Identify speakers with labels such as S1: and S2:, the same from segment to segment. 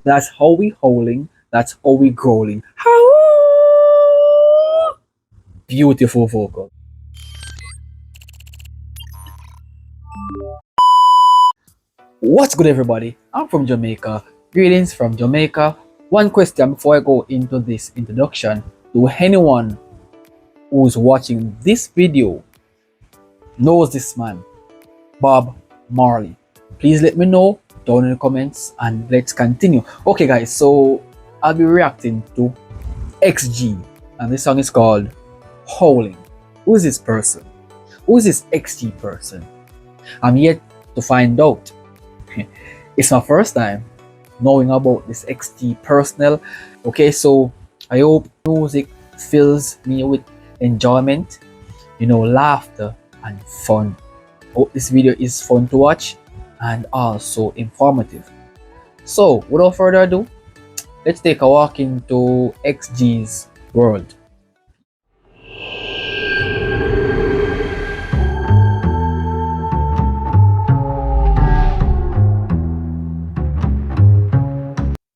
S1: That's how we howling. That's how we growling. How beautiful vocal. What's good, everybody? I'm from Jamaica. Greetings from Jamaica. One question before I go into this introduction: to anyone who's watching this video knows this man, Bob Marley? Please let me know down in the comments and let's continue. Okay, guys, so I'll be reacting to XG, and this song is called Howling. Who is this person? Who is this XG person? I'm yet to find out. It's my first time knowing about this XG personnel. Okay, so I hope music fills me with enjoyment, laughter and fun. Hope this video is fun to watch and also informative. So, without further ado, let's take a walk into XG's world.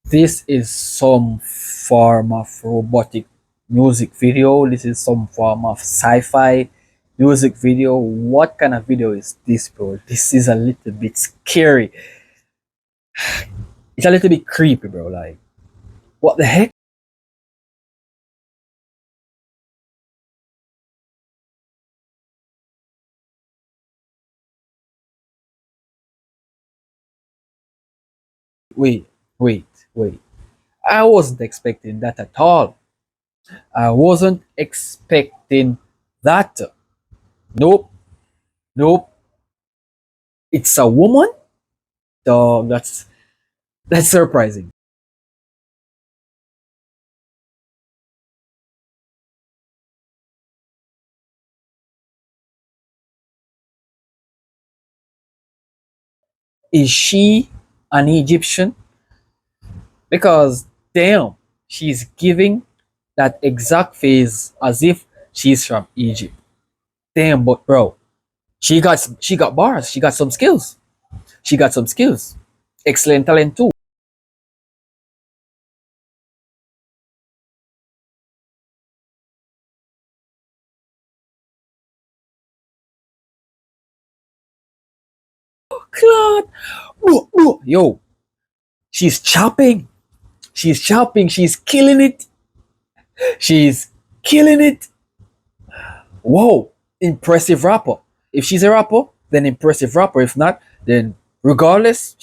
S1: This is some form of robotic music video. This is some form of sci-fi music video. What kind of video is this, bro? This is a little bit scary. It's a little bit creepy, bro. Like, what the heck? Wait, wait, wait. I wasn't expecting that at all. I wasn't expecting that. Nope, nope. It's a woman? Dog, that's surprising. Is she an Egyptian? Because damn, she's giving that exact face as if she's from Egypt. Damn, but bro, she got bars. She got some skills. She got some skills. Excellent talent too. Claude, yo, she's chopping. She's chopping. She's killing it. She's killing it. Whoa, impressive rapper. If she's a rapper, then impressive rapper. If not, then regardless,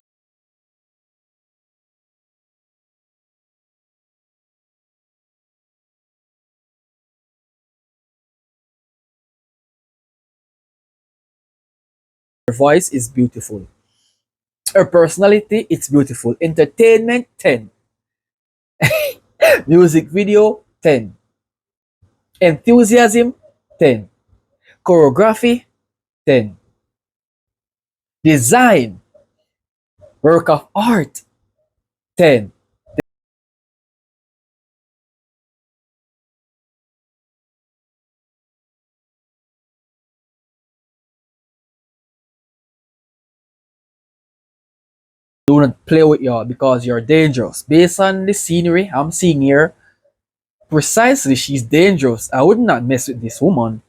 S1: her voice is beautiful. Her personality, it's beautiful. Entertainment, 10. Music video, 10. Enthusiasm, 10. Choreography, 10. Design, work of art, 10. Do not play with y'all because you're dangerous. Based on the scenery I'm seeing here, precisely she's dangerous. I would not mess with this woman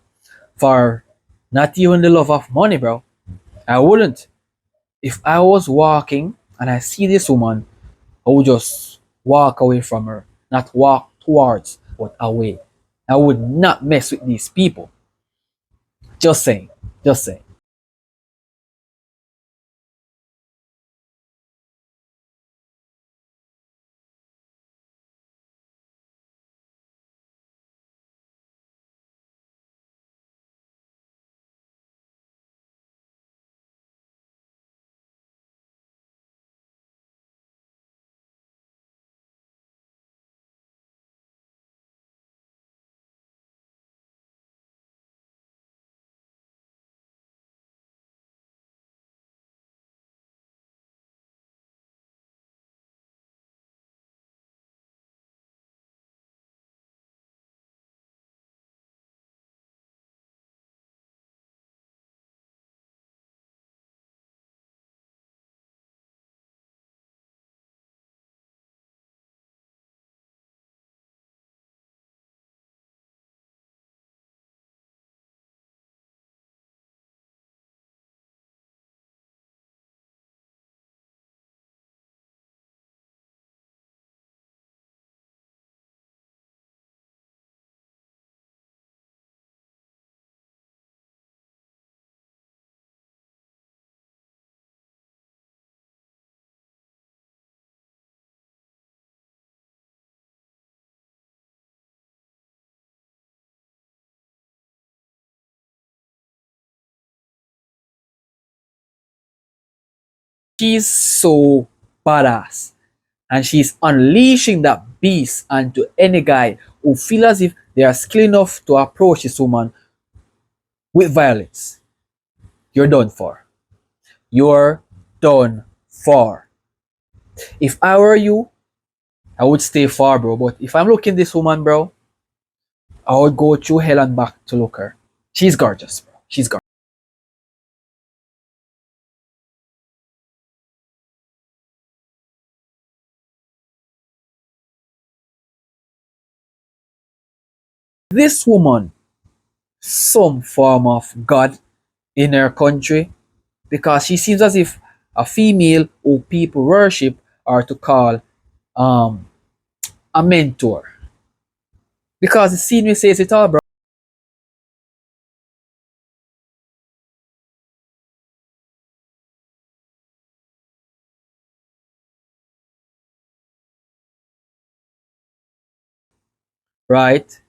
S1: for not even the love of money, bro. I wouldn't. If I was walking and I see this woman, I would just walk away from her. Not walk towards, but away. I would not mess with these people. Just saying. Just saying. She's so badass, and she's unleashing that beast onto any guy who feel as if they are skilled enough to approach this woman with violence. You're done for. You're done for. If I were you, I would stay far, bro. But if I'm looking this woman, bro, I would go through hell and back to look her. She's gorgeous, bro. She's gorgeous. This woman, some form of god in her country, because she seems as if a female who people worship are to call um a mentor. Because the scenery says it all, bro. Right?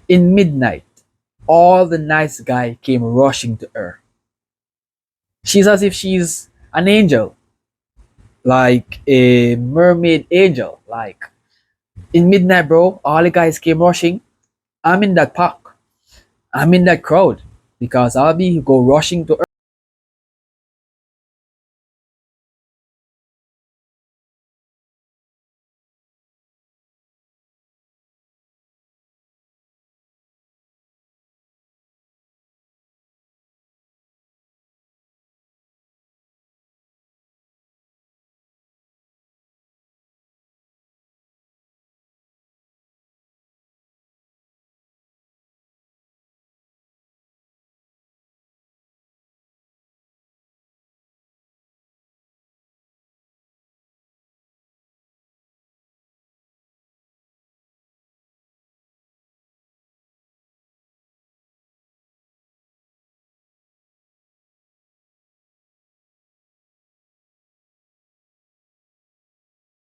S1: In midnight, all the nice guy came rushing to her. She's as if she's an angel, like a mermaid angel. Like in midnight, bro, all the guys came rushing. I'm in that pack. I'm in that crowd because I'll be go rushing to her.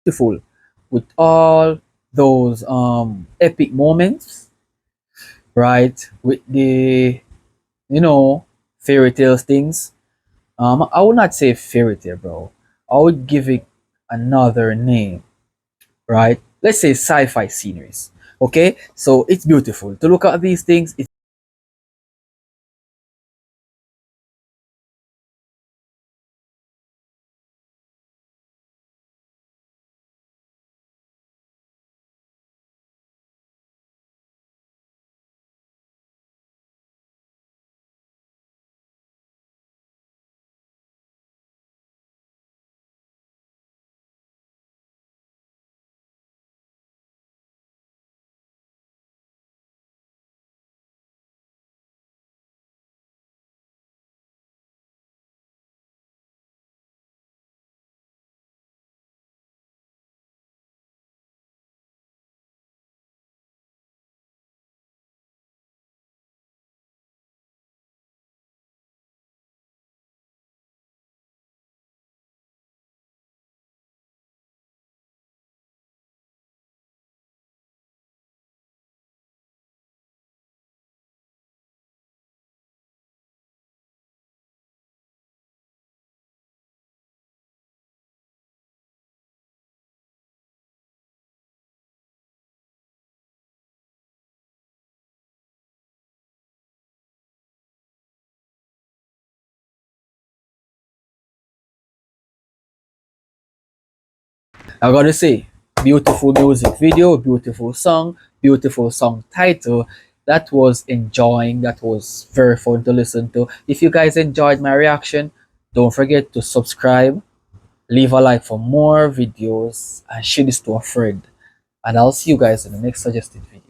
S1: Beautiful with all those epic moments, right? With the fairy tales things. I would not say fairy tale, bro. I would give it another name, right? Let's say sci-fi sceneries. Okay, so it's beautiful to look at these things. I gotta say, beautiful music video, beautiful song title. That was enjoying. That was very fun to listen to. If you guys enjoyed my reaction, don't forget to subscribe, leave a like for more videos, and share this to a friend. And I'll see you guys in the next suggested video.